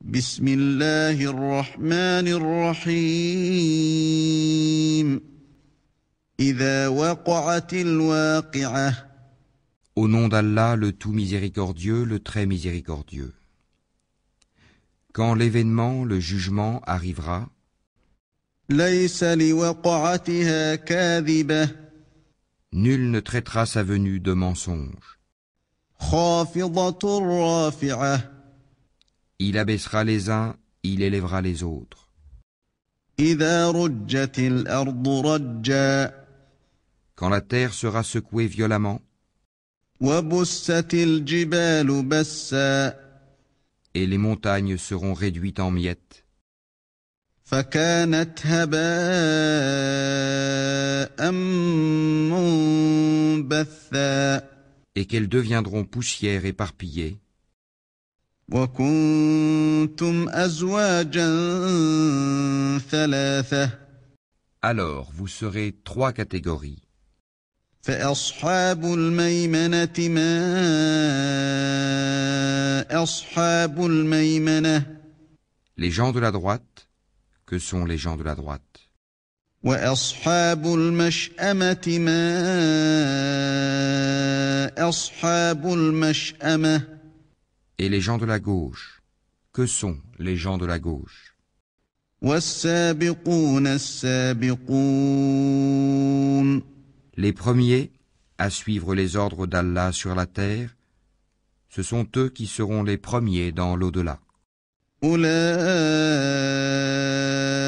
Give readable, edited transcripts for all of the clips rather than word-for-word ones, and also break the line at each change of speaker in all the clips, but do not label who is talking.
بسم الله الرحمن الرحيم إذا وقعت الواقعة
Au nom d'Allah, le tout miséricordieux, le très miséricordieux. Quand l'événement, le jugement arrivera,
ليس لوقعتها كاذبة
nul ne traitera sa venue de mensonge.
خافضة رافعة
Il abaissera les uns, il élèvera les autres.
إذا رجت الأرض رجا
Quand la terre sera secouée violemment,
وبست الجبال بسا
et les montagnes seront réduites en miettes,
فكانت هباء منبثا
et qu'elles deviendront poussière éparpillée,
وكنتم أزواجا ثلاثة
alors vous serez trois catégories.
فأصحاب الميمنة ما أصحاب الميمنة
Les gens de la droite, que sont les gens de la droite?
وأصحاب المشأمة ما أصحاب المشأمة
Et les gens de la gauche, que sont les gens de la gauche?
والسابقون السابقون
Les premiers à suivre les ordres d'Allah sur la terre, ce sont eux qui seront les premiers dans l'au-delà.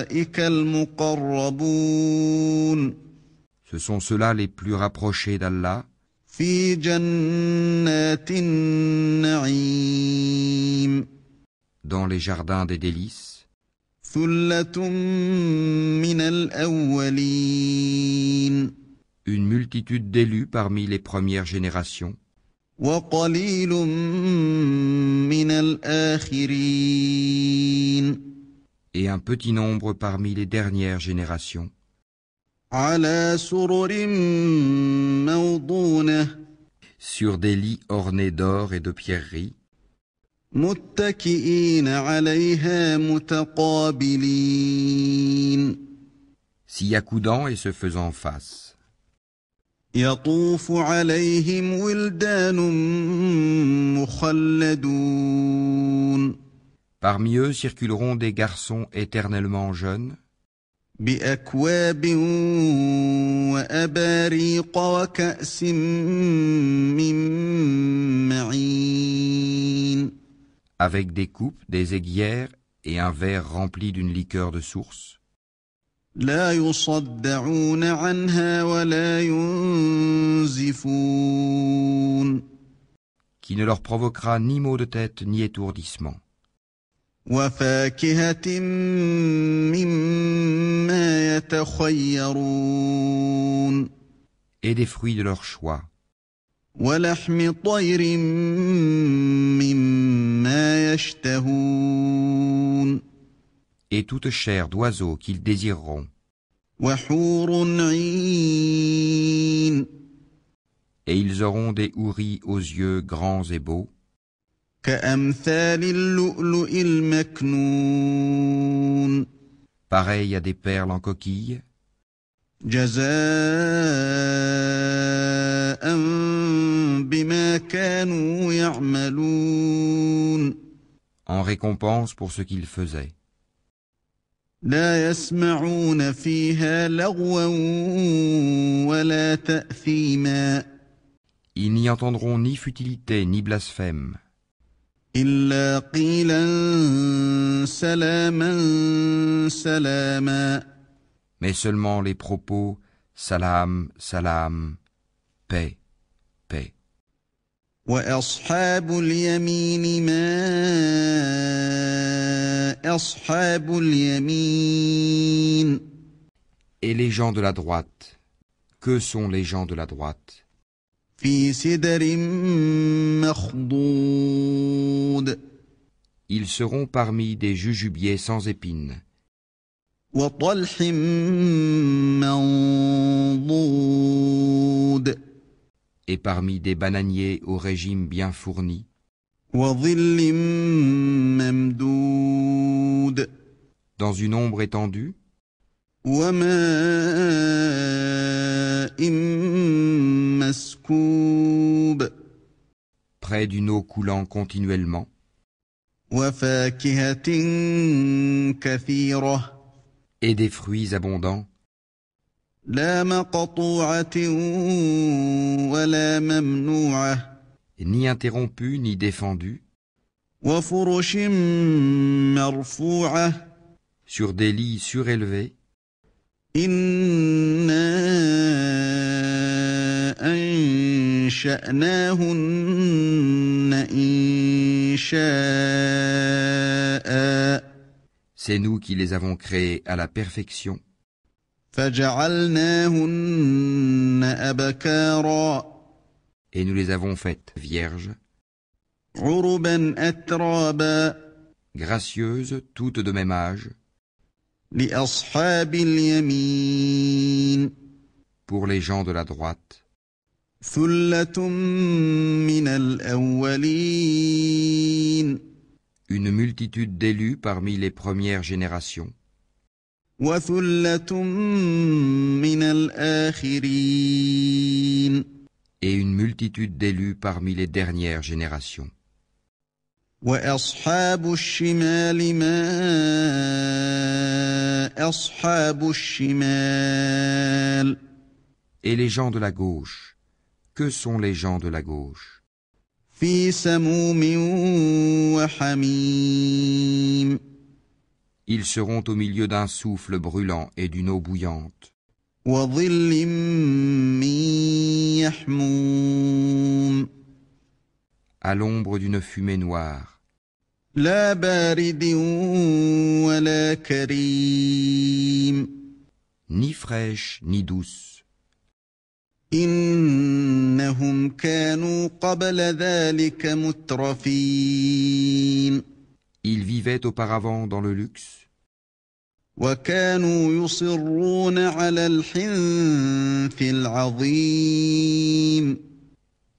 أولئك المقربون
Ce sont ceux-là les plus rapprochés d'Allah
في جنات النعيم
dans les jardins des délices,
ثلة من الأولين
une multitude d'élus parmi les premières générations,
وقليل من الآخرين
et un petit nombre parmi les dernières générations,
على سرر موضونة
sur des lits ornés d'or et de pierreries,
متكئين عليها متقابلين
s'y accoudant et se faisant face.
يطوف عليهم ولدان مخلدون
Parmi eux circuleront des garçons éternellement jeunes,
بأكواب وأباريق وكأس من معين
avec des coupes, des aiguières et un verre rempli d'une liqueur de source,
لا يصدعون عنها ولا ينزفون
qui ne leur provoquera ni maux de tête ni étourdissement,
وفاكهة مما يتخيرون
et des fruits de leur choix,
ولحم طير مما يشتهون
et toute chair d'oiseau qu'ils désireront,
وحور عين
et ils auront des houris aux yeux grands et beaux,
كأمثال اللؤلؤ المكنون
pareils à des perles en coquille,
جزاء بما كانوا يعملون
en récompense pour ce qu'ils faisaient.
لا يسمعون فيها لغوا ولا تأثيما
Ils n'y entendront ni futilité ni blasphème,
إلا قيلا سلاما سلاما
mais seulement les propos salam, salam, paix, paix.
وأصحاب اليمين ما أصحاب اليمين
Et les gens de la droite, que sont les gens de la droite?
في سدر مخضود
Ils seront parmi des jujubiers sans épines,
وطلح منضود
et parmi des bananiers au régime bien fourni,
وظل ممدود
dans une ombre étendue,
وماء مسكوب
près d'une eau coulant continuellement,
وفاكهة كثيرة
et des fruits abondants,
لا مقطوعة ولا ممنوعة
ni interrompus ni défendus,
وفرش مرفوعة
sur des lits surélevés,
إنا أنشأناهن إنشاء
c'est nous qui les avons créés à la perfection,
فجعلناهن أبكارا
et nous les avons faites vierges,
عربا أترابا
gracieuses, toutes de même âge,
لأصحاب اليمين
pour les gens de la droite,
ثلة من الأولين
une multitude d'élus parmi les premières générations,
وثلة من الآخرين
et une multitude d'élus parmi les dernières générations.
وأصحاب الشمال ما أصحاب الشمال
Et les gens de la gauche, que sont les gens de la gauche?
في سموم وحميم
Ils seront au milieu d'un souffle brûlant et d'une eau bouillante,
وظل من يحموم
à l'ombre d'une fumée noire,
لا بارد ولا كريم
ni fraîche ni douce.
إنهم كانوا قبل ذلك مترفين
Ils vivaient auparavant dans le luxe,
وكانوا يصرون على الحنث العظيم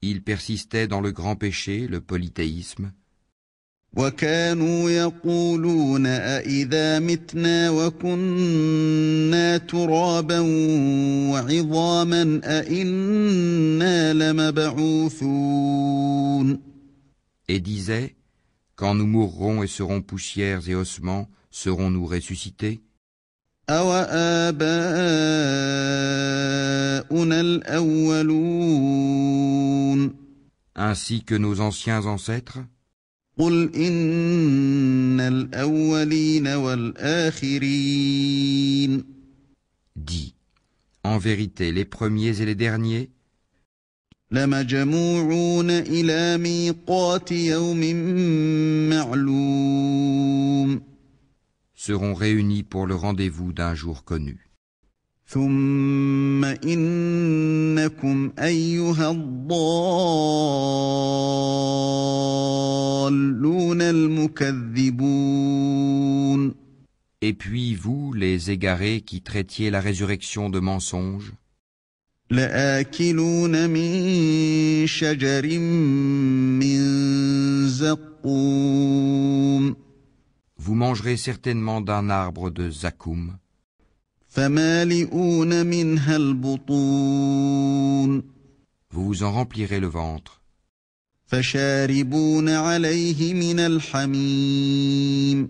ils persistaient dans le grand péché, le polythéisme,
وكانوا يقولون أإذا متنا وكنا ترابا وعظاما أإنا لمبعوثون
et disaient, quand nous mourrons et serons poussières et ossements, serons-nous ressuscités?
أوآباؤنا الأولون
Ainsi que nos anciens ancêtres?
قل إن الأولين والآخرين
Dis, en vérité, les premiers et les derniers
لمجموعون إلى ميقات يوم معلوم
seront réunis pour le rendez-vous d'un jour connu.
ثم إنكم أيها الضالون المكذبون
Et puis vous, les égarés qui traitiez la résurrection de mensonge,
لآكلون من شجر من زقوم
vous mangerez certainement d'un arbre de zakoum,
فمالئون منها البطون
vous vous en remplirez le ventre,
فشاربون عليه من الحميم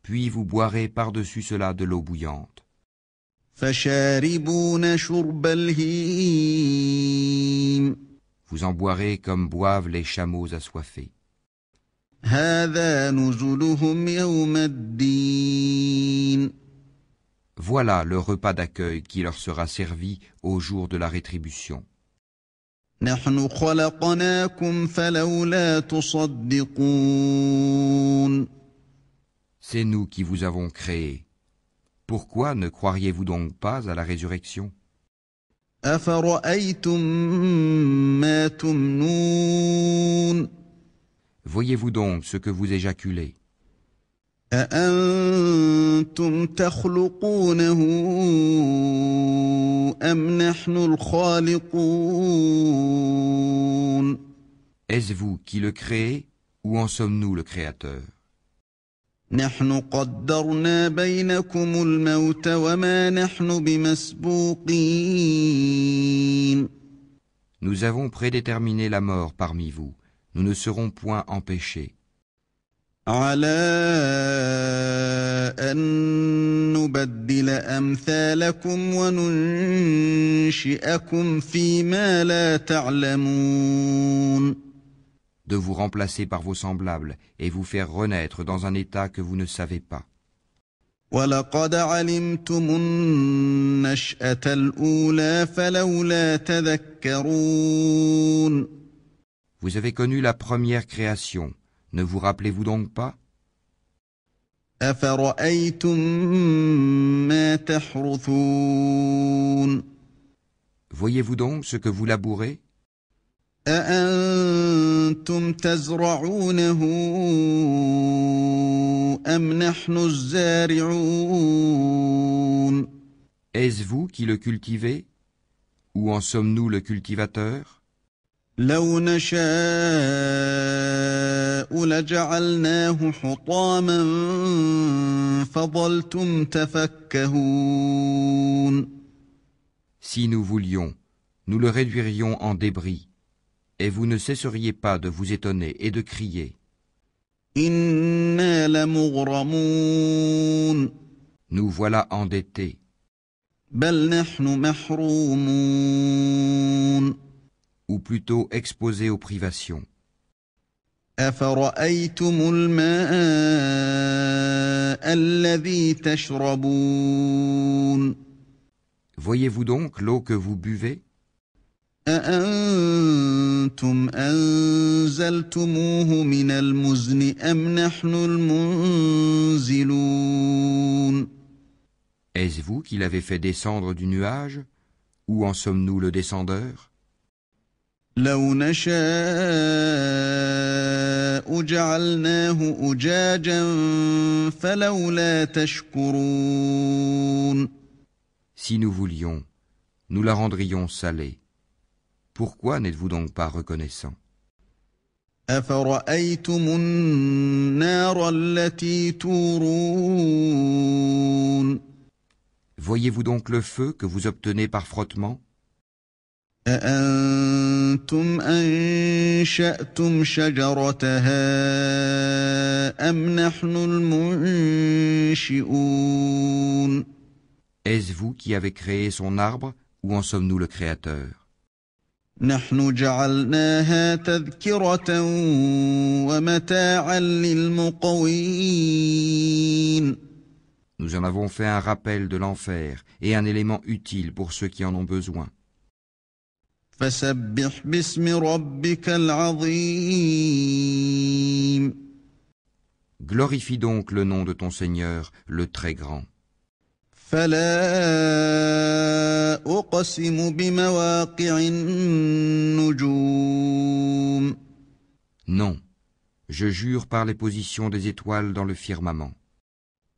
puis vous boirez par-dessus cela de l'eau bouillante,
فشاربون شرب الهيم
vous en boirez comme boivent les chameaux assoiffés.
هذا نزلهم يوم الدين
Voilà le repas d'accueil qui leur sera servi au jour de la rétribution.
نحن خلقناكم فلولا تصدقون
C'est nous qui vous avons créés. Pourquoi ne croiriez-vous donc pas à la résurrection?
أفرأيتم ما تمنون
Voyez-vous donc ce que vous éjaculez?
أأنتم تخلقونه أم نحن الخالقون
Est-ce vous qui le créez ou en sommes-nous le Créateur?
نحن قدرنا بينكم الموت وما نحن بمسبوقين
Nous avons prédéterminé la mort parmi vous. Nous ne serons point empêchés.
على أن نبدل أمثالكم وننشئكم فيما لا تعلمون
De vous remplacer par vos semblables et vous faire renaître dans un état que vous ne savez pas.
ولقد علمتم النشأة الأولى فلولا تذكرون
Vous avez connu la première création. Ne vous rappelez-vous donc pas?
أفرأيتم ما تحرثون
Voyez-vous donc ce que vous labourez?
أأنتم تزرعونه أم نحن الزارعون
Est-ce vous qui le cultivez? Ou en sommes-nous le cultivateur?
لو نشاء لجعلناه حطاما فظلتم تفكهون
Si nous voulions, nous le réduirions en débris, et vous ne cesseriez pas de vous étonner et de crier.
إنا لمغرمون
Nous voilà endettés,
بل نحن محرومون
ou plutôt exposés aux privations.
أفرأيتم الماء الذي تشربون
Voyez-vous donc l'eau que vous buvez?
أأنتم أنزلتموه من المزن أم نحن المنزلون
Est-ce vous qui l'avez fait descendre du nuage? Ou en sommes-nous le descendeur?
لو نشاء جعلناه أجاجا فلولا تشكرون
Si nous voulions, nous la rendrions salée. Pourquoi n'êtes-vous donc pas reconnaissant?
أفرأيتم النار التي تورون
Voyez-vous donc le feu que vous obtenez par frottement?
أأنتم أنشأتم شجرتها أم نحن المنشئون
Est-ce vous qui avez créé son arbre, ou en sommes-nous le créateur?
نحن جعلناها تذكرة ومتاعا للمقوين
Nous en avons fait un rappel de l'enfer et un élément utile pour ceux qui en ont besoin.
فسبح باسم ربك العظيم
Glorifie donc le nom de ton Seigneur, le Très Grand.
فلا أقسم بمواقع النجوم
Non, je jure par les positions des étoiles dans le firmament.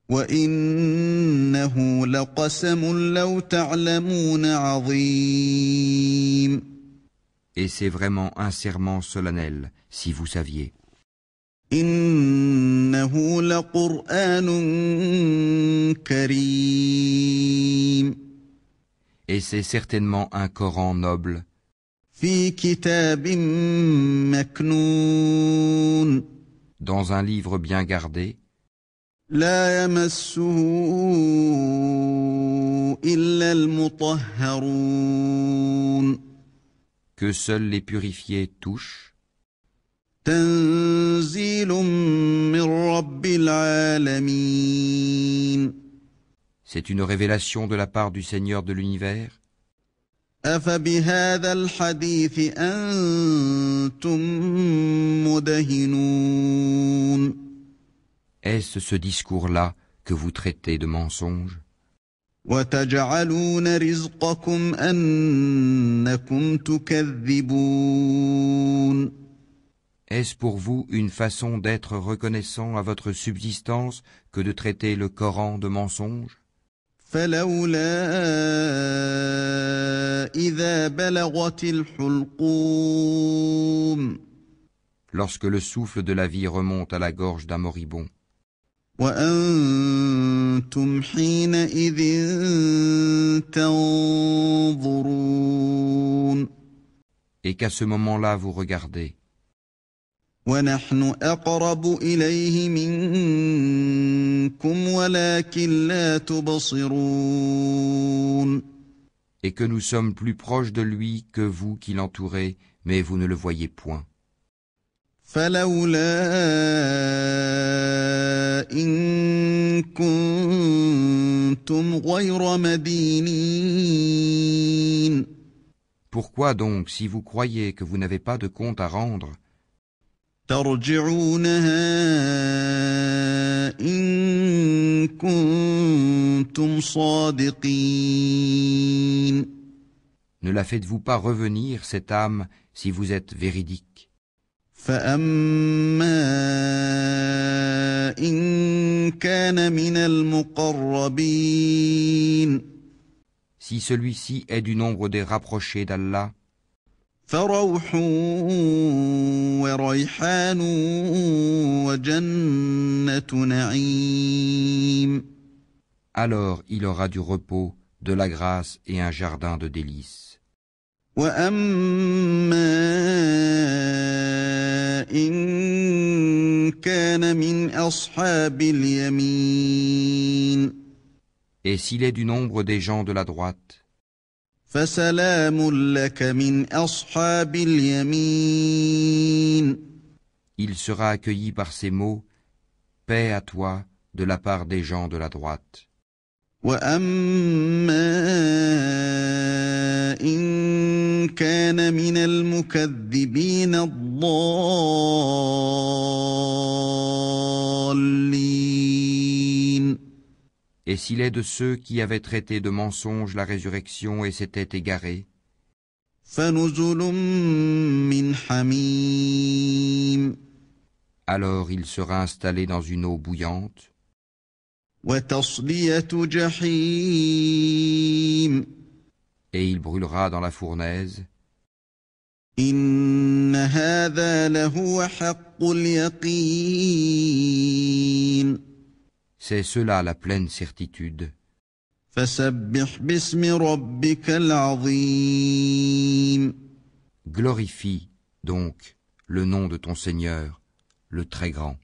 وإنه لقسم لو تعلمون عظيم
Et c'est vraiment un serment solennel, si vous saviez.
إنه لقرآن كريم
Et c'est certainement un Coran noble,
في كتاب مكنون
dans un livre bien gardé,
لا يمسه إلا المطهرون
que seuls les purifiés touchent,
تنزيل من رب العالمين
c'est une révélation de la part du Seigneur de l'univers.
أفبهذا الحديث أنتم مدهنون
Est-ce ce discours-là que vous traitez de mensonge?
وتجعلون رزقكم أنكم تكذبون
Est-ce pour vous une façon d'être reconnaissant à votre subsistance que de traiter le Coran de mensonge?
فلولا إذا بلغت الحلقوم
Lorsque le souffle de la vie remonte à la gorge d'un moribond,
وأنتم حينئذ تنظرون
Et qu'à ce moment-là vous regardez,
ونحن أقرب إليه منكم ولكن لا تبصرون
et que nous sommes plus proches de lui que vous qui l'entourez, mais vous ne le voyez point.
فلولا إن كنتم غير مدينين
Pourquoi donc, si vous croyez que vous n'avez pas de compte à rendre,
ترجعونها إن كنتم صادقين
ne la faites-vous pas revenir, cette âme, si vous êtes véridique?
فأما إن كان من المقربين
Si celui-ci est du nombre des rapprochés d'Allah,
فروح وريحان وجنة نعيم
alors il aura du repos, de la grâce et un jardin de délices.
وأما إن كان من أصحاب اليمين
Et s'il est du nombre des gens de la droite,
فسلام لك من أصحاب اليمين
il sera accueilli par ces mots, paix à toi de la part des gens de la droite.
وأما إن كان من المكذبين الضالين
Et s'il est de ceux qui avaient traité de mensonge la résurrection et s'étaient égarés,
فنزل من حميم
alors il sera installé dans une eau bouillante,
وتصلية جحيم
et il brûlera dans la fournaise.
إن هذا لهو حق اليقين
C'est cela la pleine certitude.
فسبح باسم ربك العظيم
Glorifie donc le nom de ton Seigneur, le Très Grand.